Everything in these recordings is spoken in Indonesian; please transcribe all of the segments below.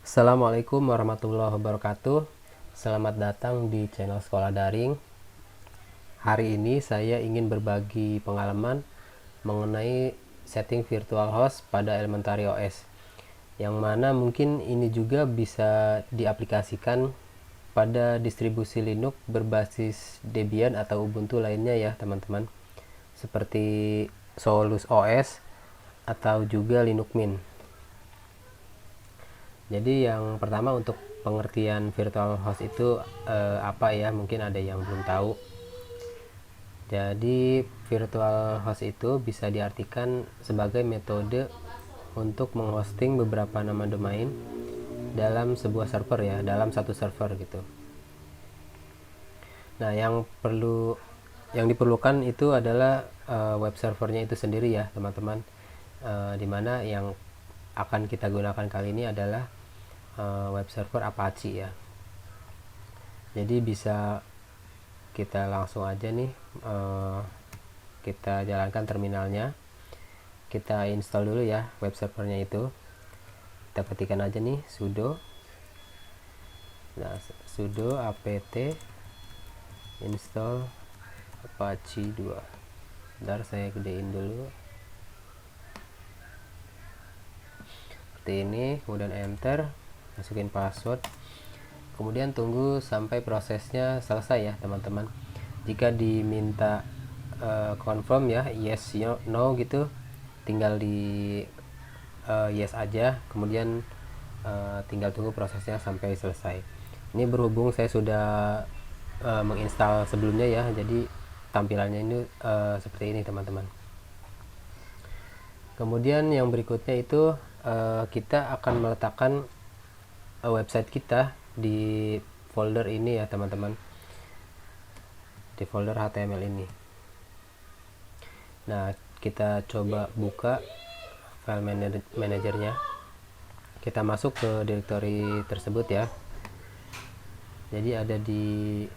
Assalamualaikum warahmatullahi wabarakatuh. Selamat datang di channel Sekolah Daring. Hari ini saya ingin berbagi pengalaman mengenai setting virtual host pada Elementary OS, yang mana mungkin ini juga bisa diaplikasikan pada distribusi Linux berbasis Debian atau Ubuntu lainnya ya teman-teman, seperti Solus OS atau juga Linux Mint. Jadi yang pertama, untuk pengertian virtual host itu apa ya? Mungkin ada yang belum tahu. Jadi virtual host itu bisa diartikan sebagai metode untuk menghosting beberapa nama domain dalam sebuah server ya, dalam satu server gitu. Nah, yang diperlukan itu adalah web servernya itu sendiri ya, teman-teman. Dimana yang akan kita gunakan kali ini adalah web server Apache ya. Jadi bisa kita langsung aja nih kita jalankan terminalnya. Kita install dulu ya web servernya itu. Kita ketikkan aja nih sudo. Nah, sudo apt install Apache 2. Bentar, saya gedein dulu. Seperti ini, kemudian enter, masukin password. Kemudian tunggu sampai prosesnya selesai ya teman-teman. Jika diminta confirm ya, yes no gitu, tinggal di yes aja, kemudian tinggal tunggu prosesnya sampai selesai. Ini berhubung saya sudah menginstal sebelumnya ya, jadi tampilannya ini seperti ini teman-teman. Kemudian yang berikutnya itu kita akan meletakkan website kita di folder ini ya teman-teman, di folder HTML ini. Nah, kita coba buka file manajernya. Kita masuk ke directory tersebut ya. Jadi ada di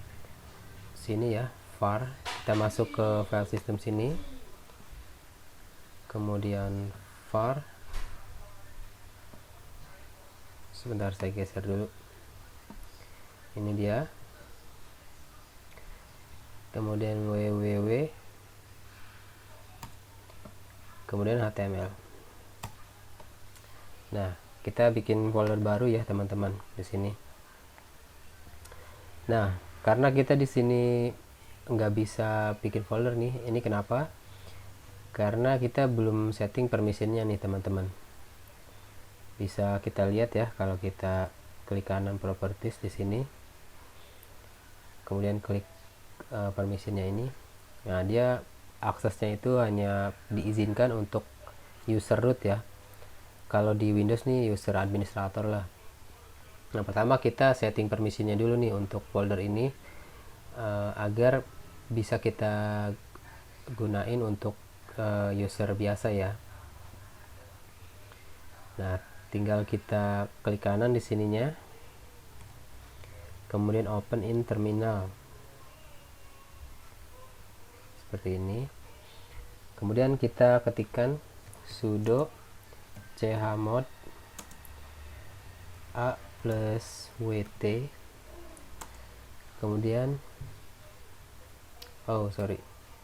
sini ya, var. Kita masuk ke file system sini, kemudian var. Sebentar, saya geser dulu. Ini dia. Kemudian www, kemudian HTML. Nah, kita bikin folder baru ya teman-teman di sini. Nah, karena kita di sini nggak bisa bikin folder nih, ini kenapa? Karena kita belum setting permissionnya nih teman-teman. Bisa kita lihat ya, kalau kita klik kanan properties di sini, kemudian klik permissionnya ini. Nah, dia aksesnya itu hanya diizinkan untuk user root ya. Kalau di Windows nih user administrator lah. Nah, pertama kita setting permissionnya dulu nih untuk folder ini agar bisa kita gunain untuk user biasa ya. Nah, tinggal kita klik kanan di sininya, kemudian open in terminal seperti ini. Kemudian kita ketikkan sudo chmod a plus wt, kemudian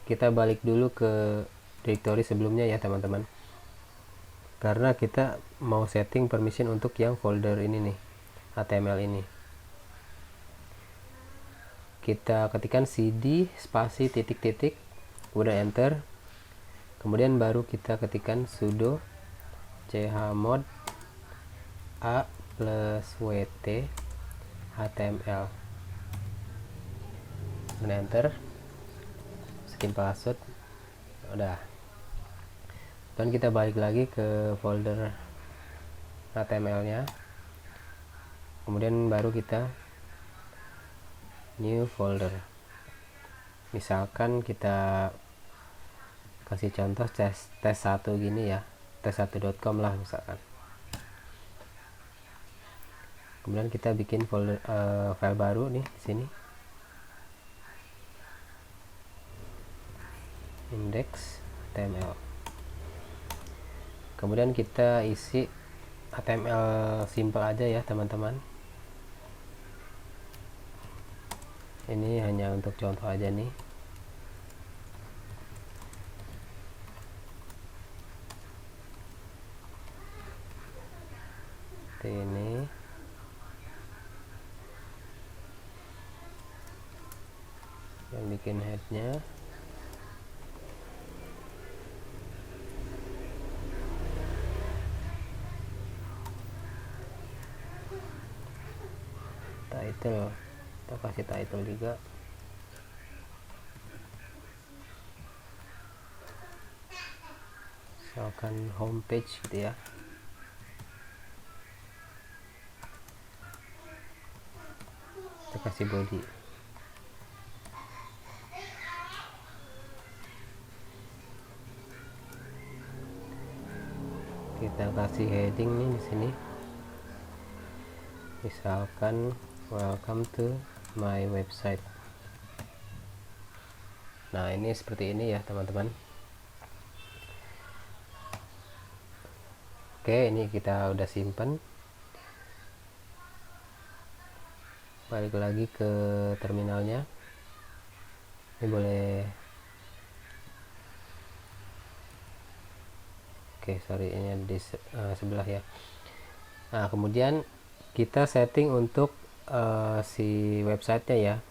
kita balik dulu ke directory sebelumnya ya teman-teman, karena kita mau setting permission untuk yang folder ini nih, HTML ini. Kita ketikkan cd spasi titik-titik, kemudian enter, kemudian baru kita ketikkan sudo chmod a plus wt html, kemudian enter, masukin password, udah. Dan kita balik lagi ke folder HTML nya, kemudian baru kita new folder. Misalkan kita kasih contoh tes 1 gini ya, tes1.com lah misalkan. Kemudian kita bikin folder file baru nih di sini, index.html. Kemudian kita isi HTML simple aja ya teman-teman. Ini hanya untuk contoh aja nih. Seperti ini. Yang bikin headnya. Title, kita kasih title juga. Misalkan homepage gitu ya. Kita kasih body. Kita kasih heading nih di sini. Misalkan welcome to my website. Nah, ini seperti ini ya, teman-teman. Oke, ini kita udah simpen. Balik lagi ke terminalnya. Ini boleh. Oke, sorry, ini ada di sebelah ya. Nah, kemudian kita setting untuk si websitenya ya.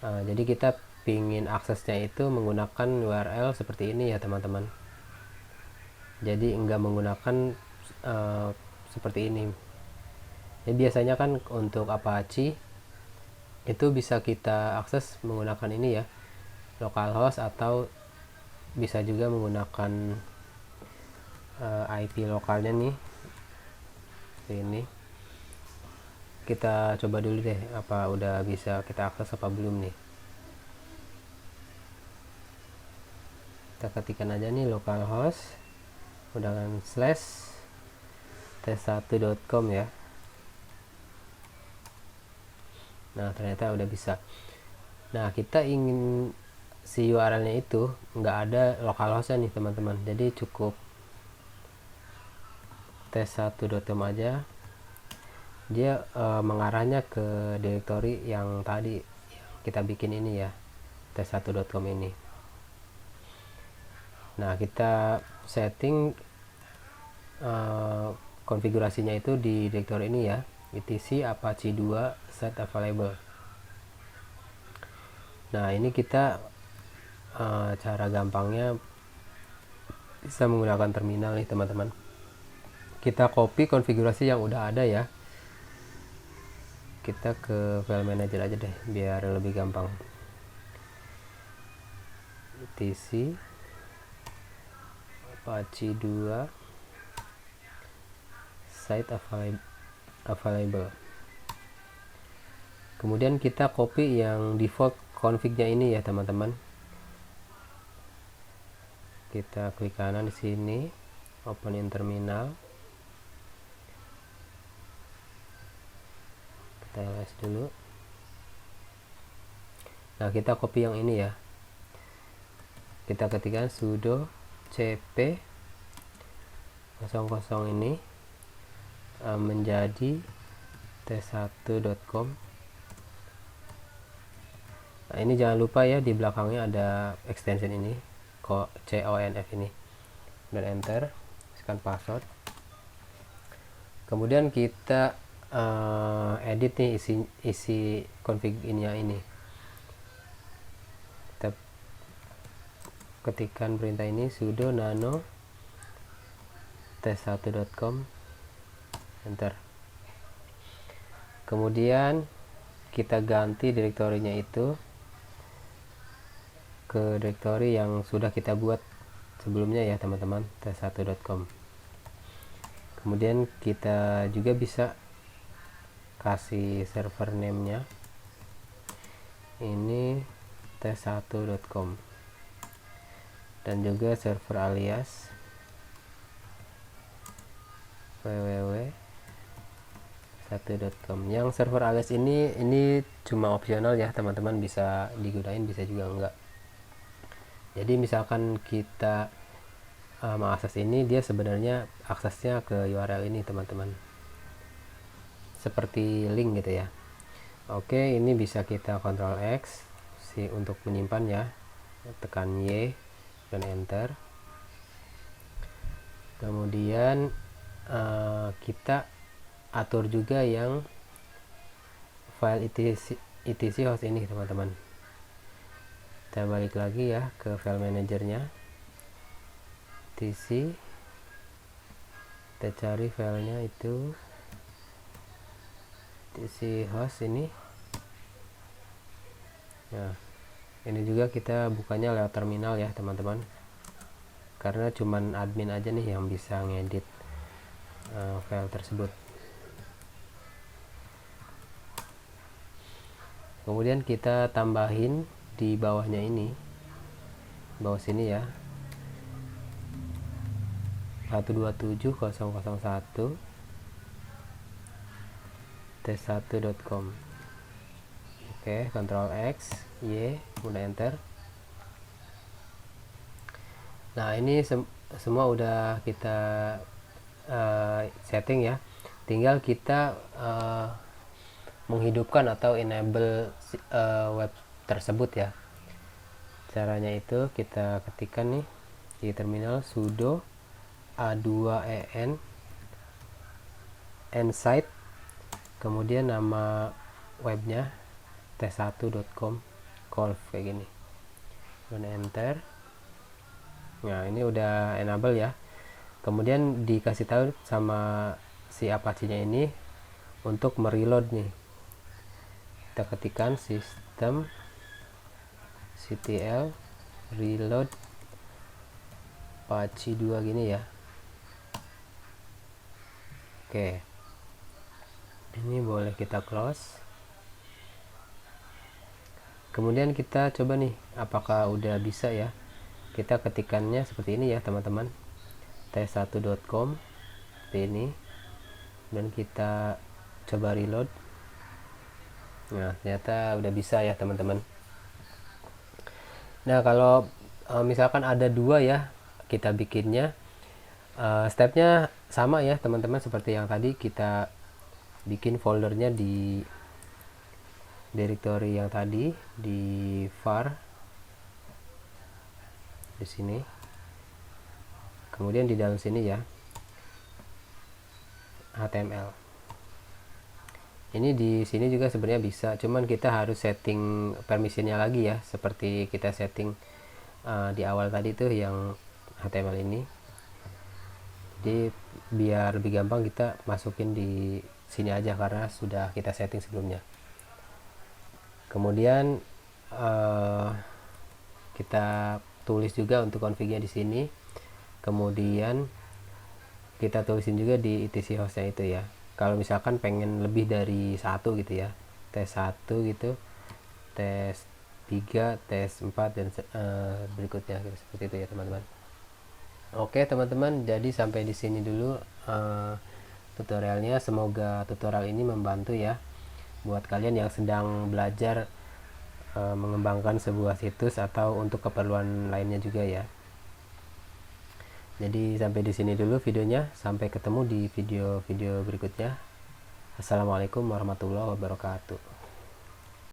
Jadi kita pingin aksesnya itu menggunakan URL seperti ini ya teman-teman. Jadi enggak menggunakan seperti ini. Jadi biasanya kan untuk Apache itu bisa kita akses menggunakan ini ya, localhost, atau bisa juga menggunakan IP lokalnya nih. Ini kita coba dulu deh, apa udah bisa kita akses apa belum nih. Kita ketikkan aja nih localhost dengan /tes1.com ya. Nah, ternyata udah bisa. Nah, kita ingin si URL-nya itu nggak ada localhost-nya nih teman-teman. Jadi cukup tes1.com aja. Dia mengarahnya ke directory yang tadi yang kita bikin ini ya, tes1.com ini. Nah, kita setting konfigurasinya itu di directory ini ya, etc apache 2 set available. Nah, ini kita cara gampangnya bisa menggunakan terminal nih teman-teman. Kita copy konfigurasi yang udah ada ya. Kita ke file manager aja deh biar lebih gampang. etc apache 2 site available. Kemudian kita copy yang default config-nya ini ya teman-teman. Kita klik kanan di sini, open in terminal. Kita ls dulu. Nah, kita copy yang ini ya. Kita ketikkan sudo cp 00 ini menjadi tes1.com. Nah, ini jangan lupa ya, di belakangnya ada extension ini, conf ini, dan enter, tekan password. Kemudian kita edit nih isi config ini. Kita ketikkan perintah ini sudo nano tes1.com, enter. Kemudian kita ganti direktorinya itu ke direktori yang sudah kita buat sebelumnya ya teman-teman, tes1.com. Kemudian kita juga bisa kasih server name-nya ini tes1.com, dan juga server alias www.1.com. Yang server alias ini cuma opsional ya teman-teman, bisa digunain bisa juga enggak. Jadi misalkan kita mengakses ini, dia sebenarnya aksesnya ke URL ini teman-teman, seperti link gitu ya. Oke, ini bisa kita Ctrl X untuk menyimpan ya, tekan Y dan enter. Kemudian kita atur juga yang file etc host ini teman-teman. Kita balik lagi ya ke file manajernya, etc, kita cari filenya itu etc host ini. Nah, ini juga kita bukanya lewat terminal ya teman-teman, karena cuman admin aja nih yang bisa ngedit file tersebut. Kemudian kita tambahin di bawahnya ini, bawah sini ya, 127.001 tes1.com. Oke, Ctrl X, Y, kemudian enter. Nah, ini semua udah kita setting ya. Tinggal kita menghidupkan atau enable web tersebut ya. Caranya itu kita ketikkan nih di terminal sudo a2en nsite, kemudian nama webnya tes1.com conf kayak gini, dan enter. Nah, ini udah enable ya. Kemudian dikasih tahu sama si Apache-nya ini untuk mereload nih. Kita ketikkan system ctl reload Apache 2 gini ya. Oke, ini boleh kita close. Kemudian kita coba nih apakah udah bisa ya. Kita ketikannya seperti ini ya teman-teman, tes1.com seperti ini, dan kita coba reload. Nah, ternyata udah bisa ya teman-teman. Nah, kalau misalkan ada dua ya kita bikinnya, stepnya sama ya teman-teman, seperti yang tadi kita bikin foldernya di directory yang tadi di var di sini, kemudian di dalam sini ya HTML. Ini di sini juga sebenarnya bisa, cuman kita harus setting permissionnya lagi ya, seperti kita setting di awal tadi tuh yang HTML ini. Jadi biar lebih gampang kita masukin di sini aja karena sudah kita setting sebelumnya. Kemudian kita tulis juga untuk config-nya di sini. Kemudian kita tulisin juga di etc hostnya itu ya. Kalau misalkan pengen lebih dari satu gitu ya, tes1 gitu, tes 3, tes 4 dan berikutnya gitu, seperti itu ya teman-teman. Oke teman-teman, jadi sampai di sini dulu tutorialnya. Semoga tutorial ini membantu ya buat kalian yang sedang belajar mengembangkan sebuah situs atau untuk keperluan lainnya juga ya. Jadi sampai di sini dulu videonya, sampai ketemu di video-video berikutnya. Assalamualaikum warahmatullahi wabarakatuh.